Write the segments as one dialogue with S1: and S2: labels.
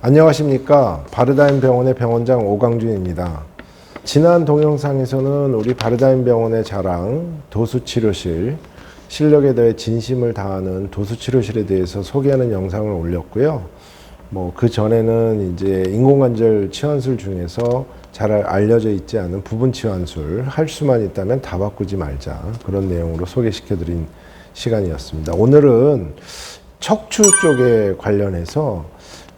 S1: 안녕하십니까. 바르다임 병원의 병원장 오광준입니다. 지난 동영상에서는 우리 바르다임 병원의 자랑 도수치료실, 실력에 대해 진심을 다하는 도수치료실에 대해서 소개하는 영상을 올렸고요. 그 전에는 이제 인공관절 치환술 중에서 잘 알려져 있지 않은 부분 치환술, 할 수만 있다면 다 바꾸지 말자, 그런 내용으로 소개시켜 드린 시간이었습니다. 오늘은 척추 쪽에 관련해서,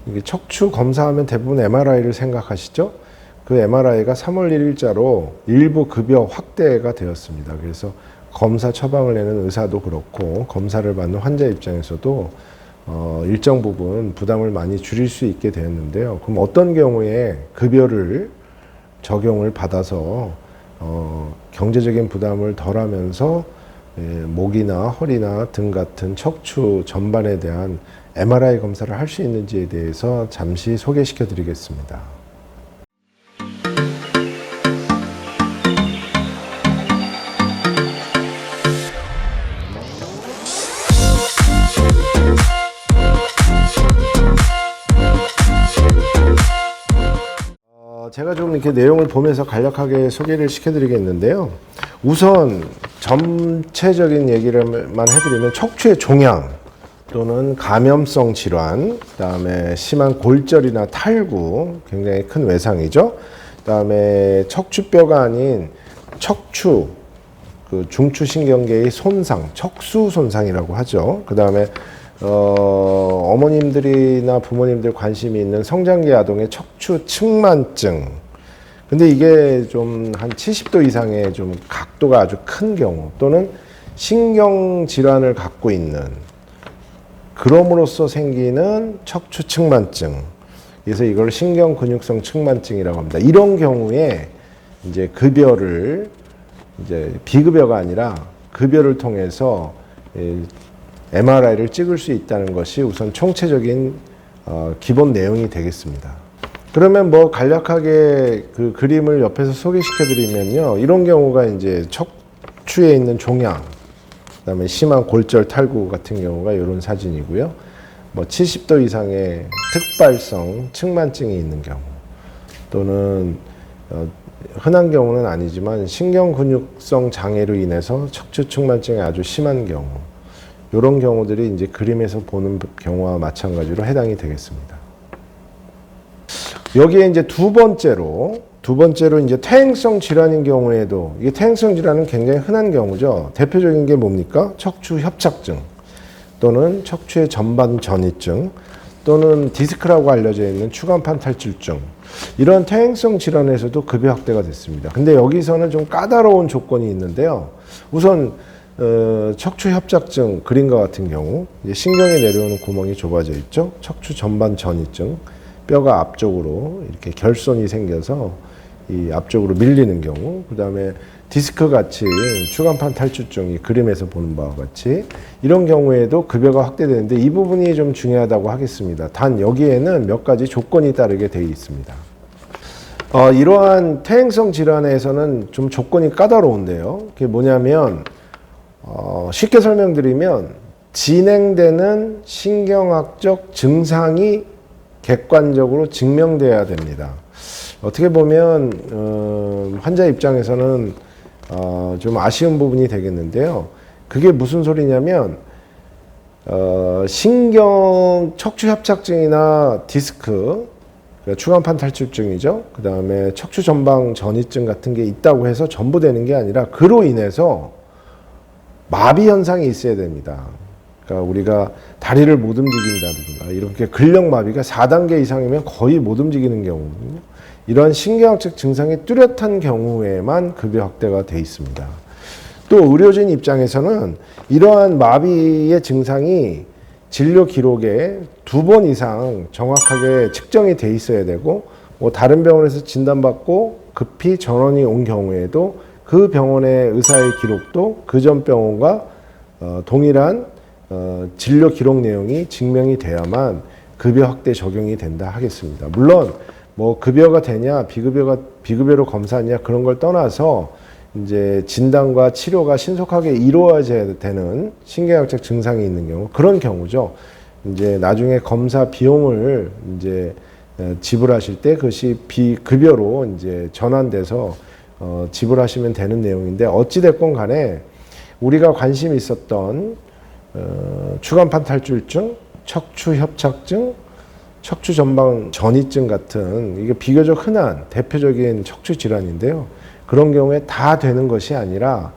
S1: 이게 척추 검사하면 대부분 MRI를 생각하시죠? 그 MRI가 3월 1일자로 일부 급여 확대가 되었습니다. 그래서 검사 처방을 내는 의사도 그렇고 검사를 받는 환자 입장에서도 일정 부분 부담을 많이 줄일 수 있게 되었는데요. 그럼 어떤 경우에 급여를 적용을 받아서 경제적인 부담을 덜하면서 목이나 허리나 등 같은 척추 전반에 대한 MRI 검사를 할 수 있는지에 대해서 잠시 소개시켜 드리겠습니다. 제가 좀 이렇게 내용을 보면서 간략하게 소개를 시켜드리겠는데요. 우선 전체적인 얘기를만 해드리면 척추의 종양 또는 감염성 질환, 그다음에 심한 골절이나 탈구, 굉장히 큰 외상이죠. 그다음에 척추뼈가 아닌 척추, 그 중추신경계의 손상, 척수 손상이라고 하죠. 그다음에 어머님들이나 부모님들 관심이 있는 성장기 아동의 척추 측만증. 근데 이게 좀 한 70도 이상의 좀 각도가 아주 큰 경우, 또는 신경 질환을 갖고 있는, 그럼으로써 생기는 척추 측만증. 그래서 이걸 신경 근육성 측만증이라고 합니다. 이런 경우에 이제 급여를, 이제 비급여가 아니라 급여를 통해서 MRI를 찍을 수 있다는 것이 우선 총체적인 기본 내용이 되겠습니다. 그러면 간략하게 그 그림을 옆에서 소개시켜 드리면요. 이런 경우가 이제 척추에 있는 종양, 그다음에 심한 골절 탈구 같은 경우가 이런 사진이고요. 70도 이상의 특발성 측만증이 있는 경우, 또는 흔한 경우는 아니지만 신경근육성 장애로 인해서 척추 측만증이 아주 심한 경우, 이런 경우들이 이제 그림에서 보는 경우와 마찬가지로 해당이 되겠습니다. 여기에 이제 두 번째로 이제 퇴행성 질환인 경우에도, 이게 퇴행성 질환은 굉장히 흔한 경우죠. 대표적인 게 뭡니까? 척추 협착증, 또는 척추의 전반 전이증, 또는 디스크라고 알려져 있는 추간판 탈출증. 이런 퇴행성 질환에서도 급여 확대가 됐습니다. 근데 여기서는 좀 까다로운 조건이 있는데요. 우선 척추 협착증 그림과 같은 경우, 신경이 내려오는 구멍이 좁아져 있죠. 척추 전반 전이증, 뼈가 앞쪽으로 이렇게 결손이 생겨서 이 앞쪽으로 밀리는 경우, 그 다음에 디스크 같이 추간판 탈출증이 그림에서 보는 바와 같이, 이런 경우에도 급여가 확대되는데 이 부분이 좀 중요하다고 하겠습니다. 단 여기에는 몇 가지 조건이 따르게 되어 있습니다. 이러한 퇴행성 질환에서는 좀 조건이 까다로운데요. 그게 뭐냐면, 쉽게 설명드리면 진행되는 신경학적 증상이 객관적으로 증명돼야 됩니다. 어떻게 보면 환자 입장에서는 좀 아쉬운 부분이 되겠는데요. 그게 무슨 소리냐면 척추 협착증이나 디스크, 그러니까 추간판 탈출증이죠. 그 다음에 척추 전방 전이증 같은 게 있다고 해서 전부 되는 게 아니라 그로 인해서 마비 현상이 있어야 됩니다. 그러니까 우리가 다리를 못 움직인다든가 이렇게 근력 마비가 4단계 이상이면 거의 못 움직이는 경우거든요. 이러한 신경학적 증상이 뚜렷한 경우에만 급여 확대가 돼 있습니다. 또 의료진 입장에서는 이러한 마비의 증상이 진료 기록에 2번 이상 정확하게 측정이 돼 있어야 되고, 다른 병원에서 진단받고 급히 전원이 온 경우에도 그 병원의 의사의 기록도 그 전 병원과 동일한 진료 기록 내용이 증명이 돼야만 급여 확대 적용이 된다 하겠습니다. 물론 급여가 되냐 비급여로 검사하냐 그런 걸 떠나서 이제 진단과 치료가 신속하게 이루어져야 되는 신경학적 증상이 있는 경우, 그런 경우죠. 이제 나중에 검사 비용을 이제 지불하실 때 그것이 비급여로 이제 전환돼서 지불하시면 되는 내용인데, 어찌됐건 간에 우리가 관심이 있었던 추간판 탈출증, 척추협착증, 척추 전방 전이증 같은 이게 비교적 흔한 대표적인 척추 질환인데요. 그런 경우에 다 되는 것이 아니라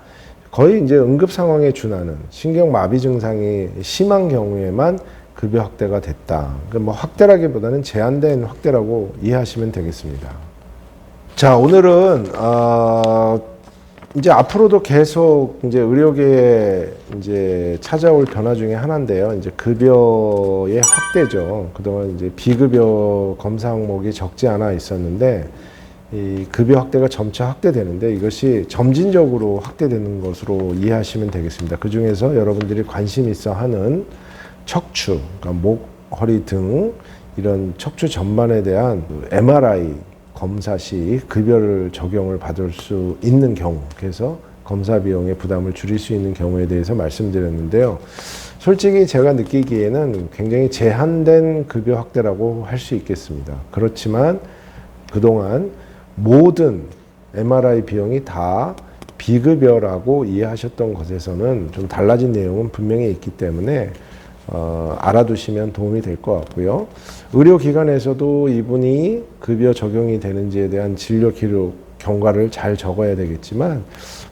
S1: 거의 이제 응급 상황에 준하는 신경 마비 증상이 심한 경우에만 급여 확대가 됐다. 그러니까 뭐 확대라기보다는 제한된 확대라고 이해하시면 되겠습니다. 자, 오늘은 이제 앞으로도 계속 이제 의료계에 이제 찾아올 변화 중에 하나인데요. 이제 급여의 확대죠. 그동안 이제 비급여 검사 항목이 적지 않아 있었는데, 이 급여 확대가 점차 확대되는데 이것이 점진적으로 확대되는 것으로 이해하시면 되겠습니다. 그 중에서 여러분들이 관심 있어 하는 척추, 그러니까 목, 허리 등 이런 척추 전반에 대한 MRI 검사 시 급여를 적용을 받을 수 있는 경우, 그래서 검사 비용의 부담을 줄일 수 있는 경우에 대해서 말씀드렸는데요. 솔직히 제가 느끼기에는 굉장히 제한된 급여 확대라고 할 수 있겠습니다. 그렇지만 그동안 모든 MRI 비용이 다 비급여라고 이해하셨던 것에서는 좀 달라진 내용은 분명히 있기 때문에 알아두시면 도움이 될 것 같고요. 의료기관에서도 이분이 급여 적용이 되는지에 대한 진료 기록 경과를 잘 적어야 되겠지만,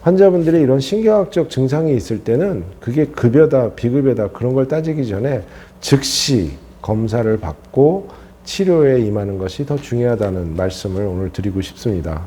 S1: 환자분들이 이런 신경학적 증상이 있을 때는 그게 급여다 비급여다 그런 걸 따지기 전에 즉시 검사를 받고 치료에 임하는 것이 더 중요하다는 말씀을 오늘 드리고 싶습니다.